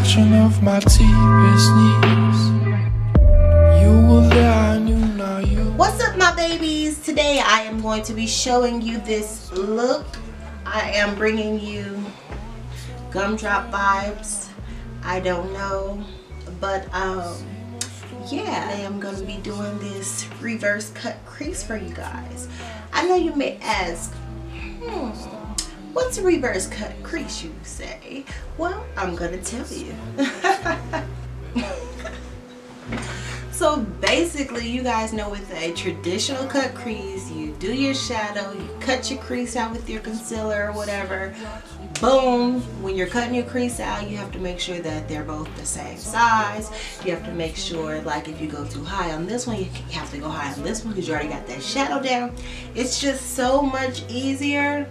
intersection of my deepest needs. You were there, I knew, now you. What's up, my babies? Today I am going to be showing you this look. I am bringing you gumdrop vibes. I don't know, but yeah, I am gonna be doing this reverse cut crease for you guys. I know you may ask, what's a reverse cut crease, you say? Well, I'm gonna tell you. So basically, you guys know with a traditional cut crease, you do your shadow, you cut your crease out with your concealer or whatever. Boom, when you're cutting your crease out, you have to make sure that they're both the same size. You have to make sure, like, if you go too high on this one, you have to go high on this one because you already got that shadow down. It's just so much easier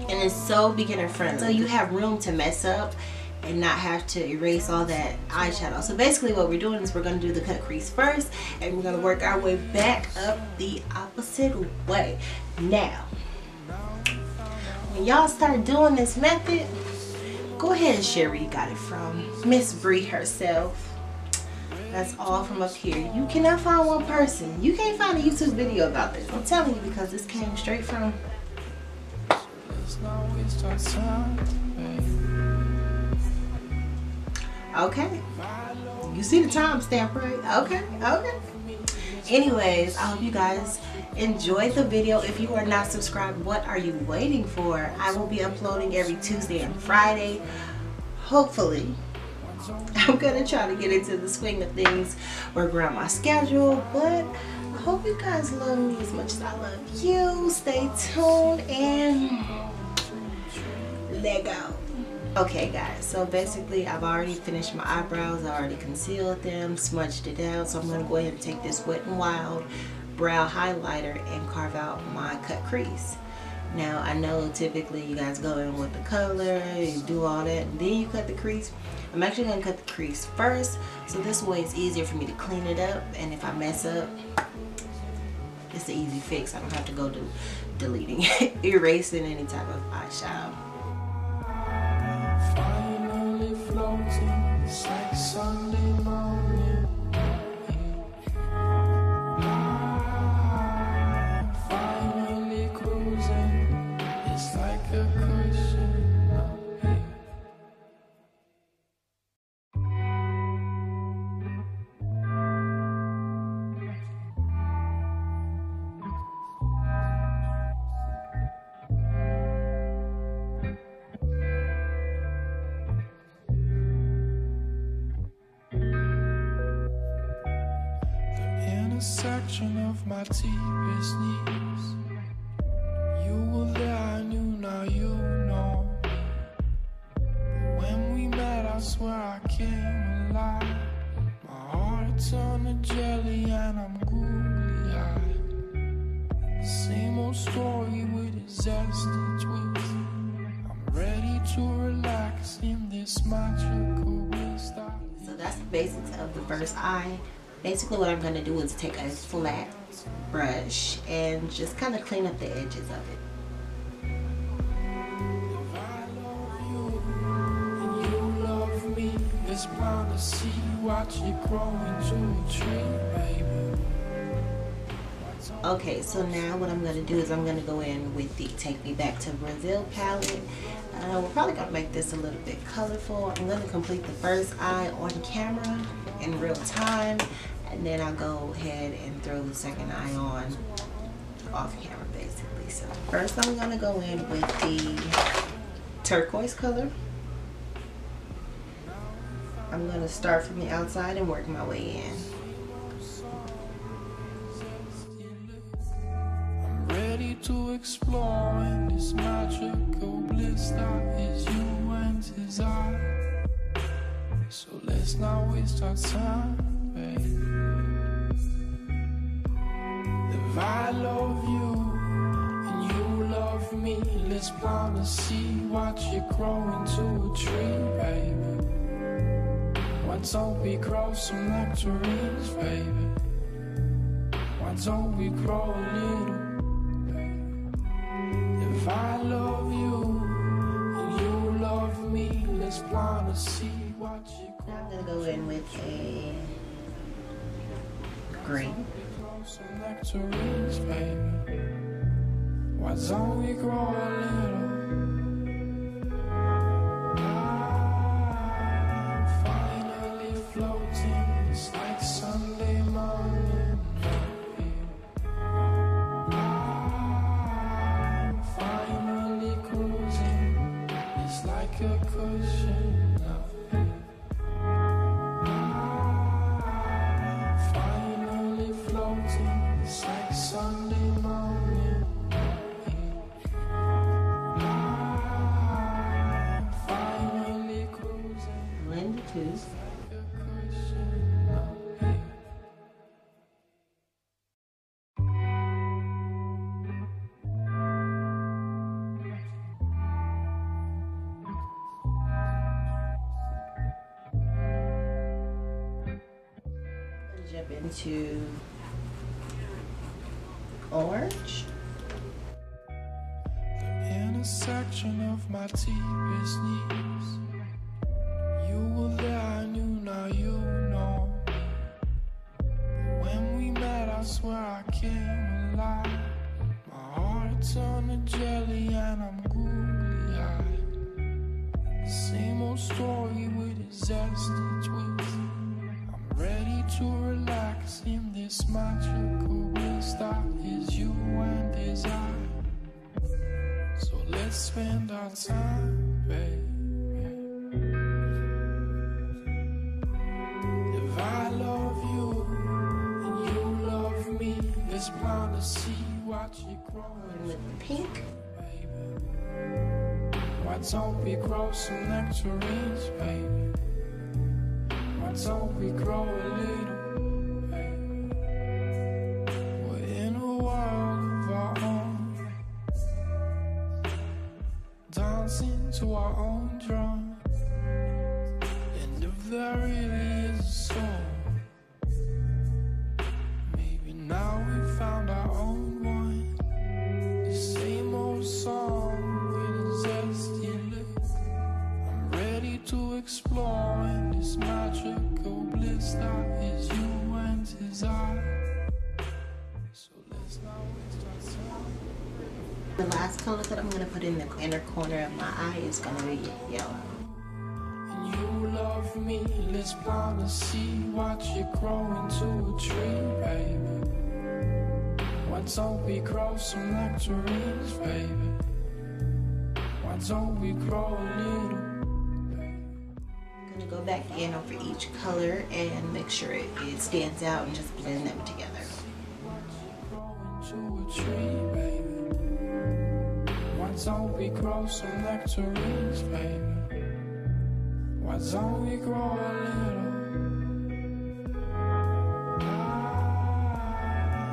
and it's so beginner friendly. So you have room to mess up and not have to erase all that eyeshadow. So basically what we're doing is we're going to do the cut crease first and we're going to work our way back up the opposite way. Now, when y'all start doing this method, go ahead and share where you got it from. Miss Bree herself. That's all from up here. You cannot find one person. You can't find a YouTube video about this. I'm telling you, because this came straight from... Okay, you see the timestamp, right? Okay. Anyways, I hope you guys enjoyed the video. If you are not subscribed, what are you waiting for? I will be uploading every Tuesday and Friday. Hopefully, I'm gonna try to get into the swing of things, work around my schedule, but I hope you guys love me as much as I love you. Stay tuned and let go. Okay guys, so basically I've already finished my eyebrows. I already concealed them, smudged it out, so I'm going to go ahead and take this Wet n Wild brow highlighter and carve out my cut crease. Now I know typically you guys go in with the color, you do all that, and then you cut the crease. I'm actually going to cut the crease first, so this way it's easier for me to clean it up, and if I mess up, it's an easy fix. I don't have to go do deleting, erasing any type of eyeshadow. Finally floating, it's like Sunday morning. Finally cruising, it's like a cushion. Intersection of my deepest needs. You were there, I knew, now you know. But when we met, I swear I came alive. My heart turned to jelly and I'm googly eyed. Same old story with a zesty twist. I'm ready to relax in this magical bliss. So that's the basics of the first eye. Basically what I'm going to do is take a flat brush and just kind of clean up the edges of it. If I love you and you love me, it's blind to see, watch it grow into a tree, baby. Okay, so now what I'm going to do is I'm going to go in with the Take Me Back to Brazil palette. We're probably going to make this a little bit colorful. I'm going to complete the first eye on camera in real time, and then I'll go ahead and throw the second eye on off camera basically. So first I'm going to go in with the turquoise color. I'm going to start from the outside and work my way in. I'm ready to explore in this magical bliss that is you and his eye. So let's not waste our time, baby. If I love you and you love me, let's plant a seed, watch it grow into a tree, baby. Why don't we grow some nectarines, baby? Why don't we grow a little, baby? If I love you and you love me, let's plant a seed, watch Now I'm gonna go in with a green. Why don't we grow a little? I'm finally floating. It's like Sunday morning. I'm finally cruising. It's like a cushion. I'm finally floating. It's like Sunday morning. Blend the two. Jump into orange. The intersection of my deepest needs. You were there, I knew, now you know. But when we met, I swear I came alive. My heart turned to jelly and I'm googly-eyed. Same old story with a zesty twist. I'm ready to relax in this magical bliss that is you and is I. So let's spend our time, babe. If I love you and you love me, let's plant a seed, watch it grow. With the pink. Baby, why don't we grow some nectarines, baby? Why don't we grow a little, baby? We're in a world of our own, dancing to our own drum. And if there really is a soul, maybe now we found our own one. The same old song with a zesty lick. I'm ready to explore in this magical bliss that is you and is I. So let's not waste our time. The last color that I'm going to put in the inner corner of my eye is going to be yellow. And you love me, let's plant a seed, watch it grow into a tree, baby. Why don't we grow some nectarines, baby? Why don't we grow a little? I'm going to go back in over each color and make sure it stands out and just blend them together. Grow into a tree, baby. Why don't we grow some nectarines, baby? Why don't we grow a little?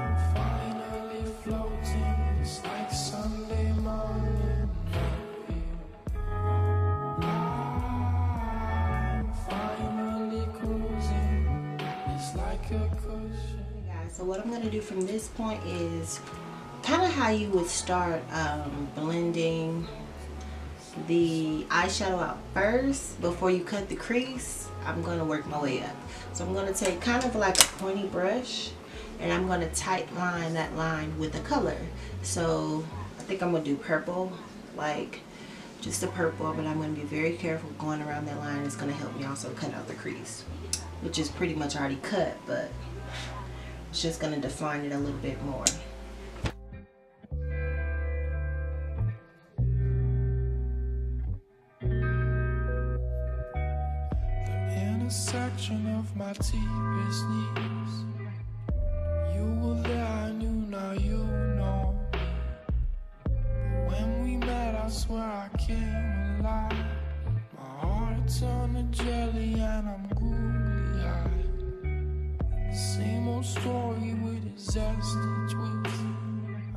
I'm finally floating. It's like Sunday morning. I'm finally cruising. It's like a cushion. Guys, so what I'm going to do from this point is kind of how you would start blending the eyeshadow out first before you cut the crease. I'm going to work my way up. So I'm going to take kind of like a pointy brush and I'm going to tight line that line with a color. So I think I'm going to do purple, like just a purple, but I'm going to be very careful going around that line. It's going to help me also cut out the crease, which is pretty much already cut, but it's just going to define it a little bit more. Intersection of my deepest needs. You were there, I knew, now you know. But when we met, I swear I came alive. My heart turned to jelly and I'm googly-eyed. Same old story with a zesty twist.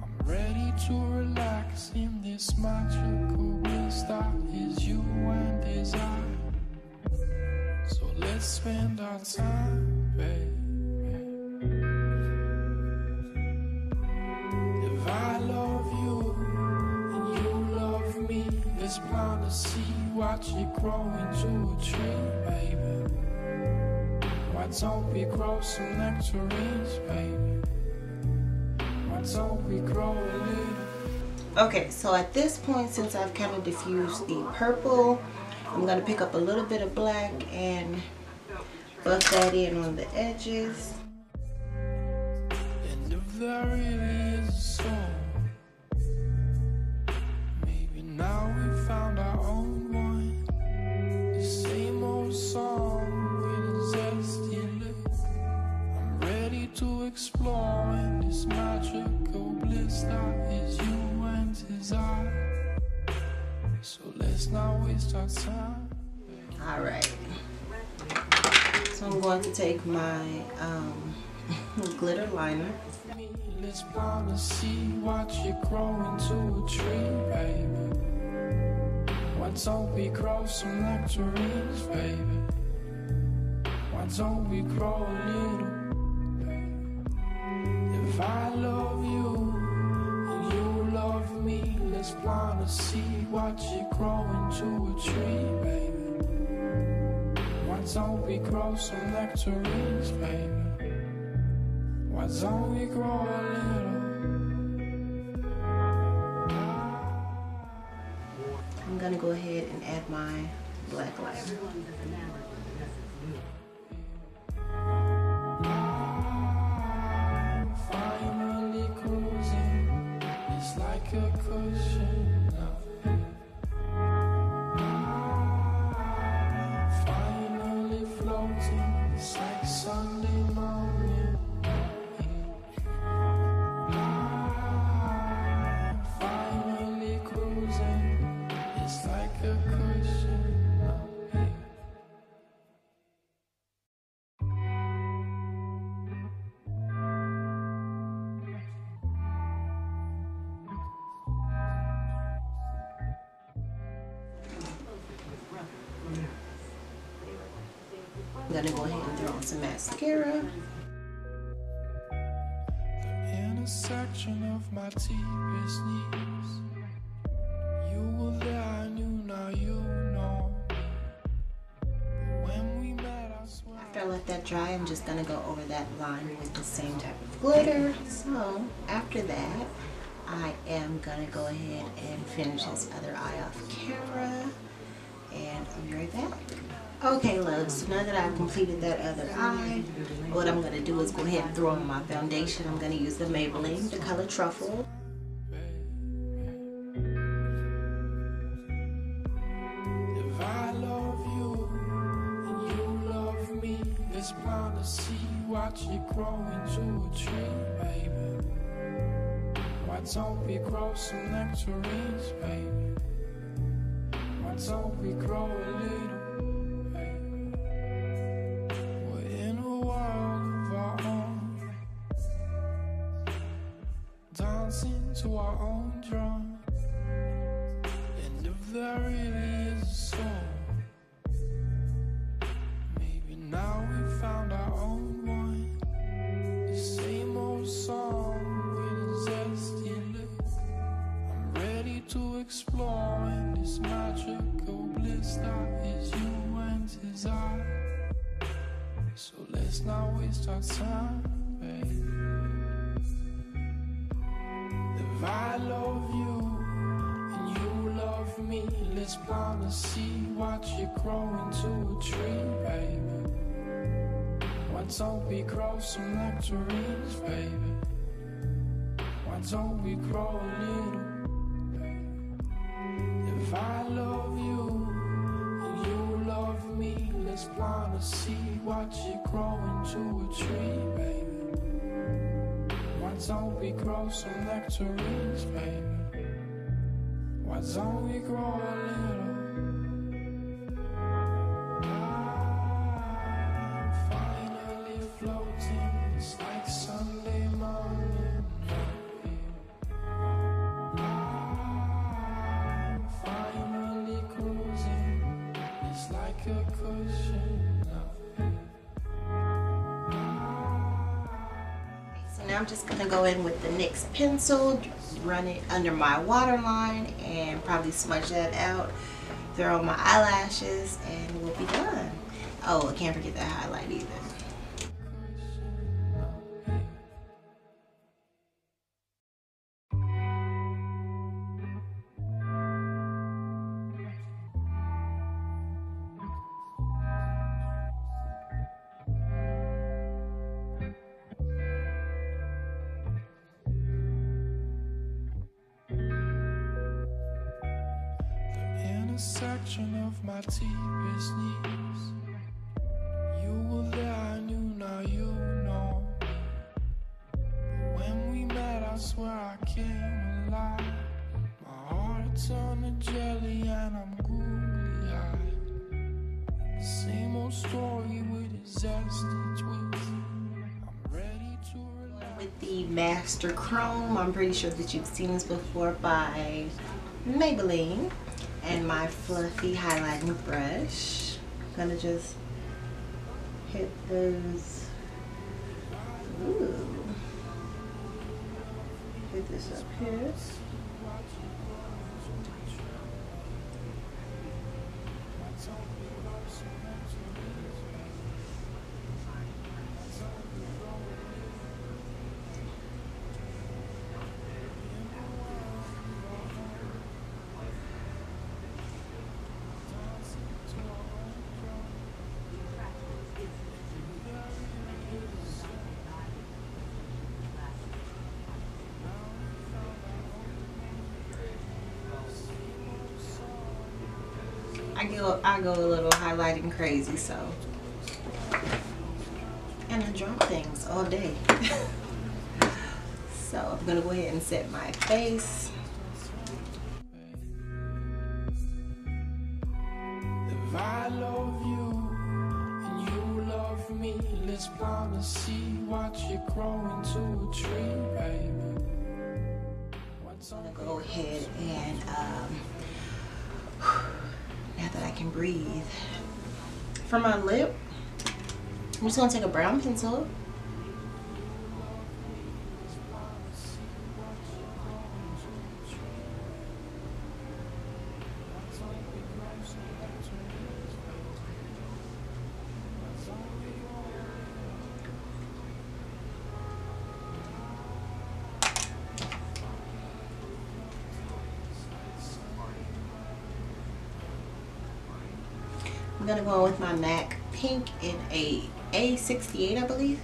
I'm ready to relax in this magical bliss that is you and is I. So let's spend our time, babe. If I love you and you love me, let's plant a seed, watch it grow into a tree, baby. Why don't we grow some nectarines, baby? Why don't we grow a little? Okay, so at this point, since I've kind of diffused the purple, I'm going to pick up a little bit of black and buff that in on the edges. And if there really is a soul, maybe now we found our own one. The same old song with a zesty look. I'm ready to explore in this magical bliss that is you and his eye. So let's not waste our time. Alright. So I'm going to take my glitter liner. Let's plant a seed, watch it grow into a tree, baby. Why don't we grow some nectarines, baby? Why don't we grow a little? If I love you and you love me, let's plant a seed, watch it grow into a tree, baby. Why don't we grow some nectarines, baby? Why don't we grow a little? I'm going to go ahead and add my black liner. Finally cruising, it's like a cushion. Finally floating, it's like Sunday morning. Finally cruising, it's like a cushion. I'm going to go ahead and throw on some mascara. The intersection of my deepest needs. You were there, I knew, now you know. But when we met, I swear. After I let that dry, I'm just going to go over that line with the same type of glitter. So after that, I am going to go ahead and finish this other eye off camera. And I'll be right back. Okay, loves, so now that I've completed that other eye, what I'm going to do is go ahead and throw on my foundation. I'm going to use the Maybelline, the color Truffle. If I love you and you love me, let's plant a seed, watch it grow into a tree, baby. Why don't we grow some nectarines, baby? Why don't we grow a little? Dancing to our own drum. And if there really is a soul, maybe now we found our own one. The same old song with a zesty look. I'm ready to explore in this magical bliss that is you and his eye. So let's not waste our time, baby. If I love you and you love me, let's plant a seed, watch it grow into a tree, baby. Why don't we grow some nectarines, baby? Why don't we grow a little? If I love you and you love me, let's plant a seed, watch it grow into a tree, baby. Why don't we grow some nectarines, baby? Why don't we grow a little? I'm finally floating, it's like Sunday morning. I'm finally cruising, it's like a cushion. Now I'm just going to go in with the NYX pencil, run it under my waterline, and probably smudge that out, throw on my eyelashes, and we'll be done. Oh, I can't forget that highlight either. a section of my deepest needs. You were there, I knew, now you know me. But when we met, I swear I came alive. My heart turned to jelly and I'm googly-eyed. Same old story with a zesty twist. I'm ready to relax. With the Master Chrome, I'm pretty sure that you've seen this before, by Maybelline, and my fluffy highlighting brush. I'm gonna just hit those. Ooh. Hit this up here. I go a little highlighting crazy, so, and I draw things all day. So I'm gonna go ahead and set my face. If I love you and you love me, let's plant a seed, watch it grow into a tree, baby. I'm gonna go ahead and now that I can breathe, for my lip, I'm just gonna take a brown pencil. I'm gonna go in with my MAC pink in a A68, I believe.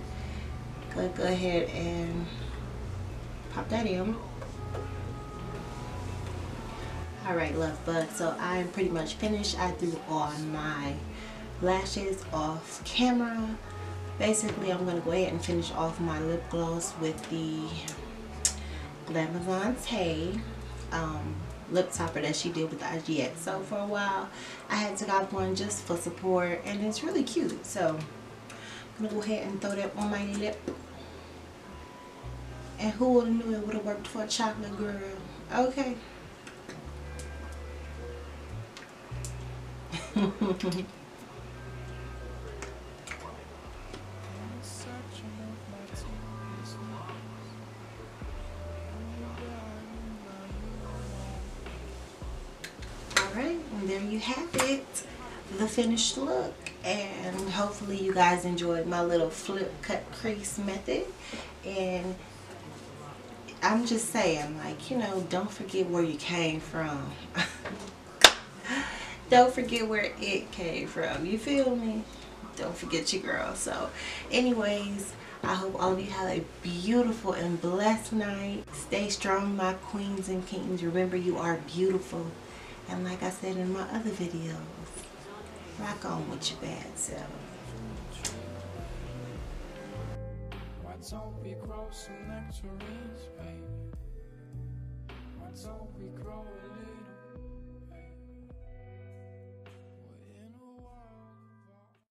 Go ahead and pop that in. Alright, love bug, so I'm pretty much finished. I threw on my lashes off camera. Basically, I'm gonna go ahead and finish off my lip gloss with the Glamazon Tay lip topper that she did with the IGX. So for a while I had to got one just for support, and it's really cute, so I'm gonna go ahead and throw that on my lip. And who would have knew it would have worked for a chocolate girl? Okay. Alright, and there you have it, the finished look. And hopefully you guys enjoyed my little flip cut crease method. And I'm just saying, like, you know, don't forget where you came from. Don't forget where it came from. You feel me? Don't forget your girl. So anyways, I hope all of you have a beautiful and blessed night. Stay strong, my queens and kings. Remember, you are beautiful. And like I said in my other videos, rock on with your bad self. Why don't we grow some nectarines, baby? Why don't we grow a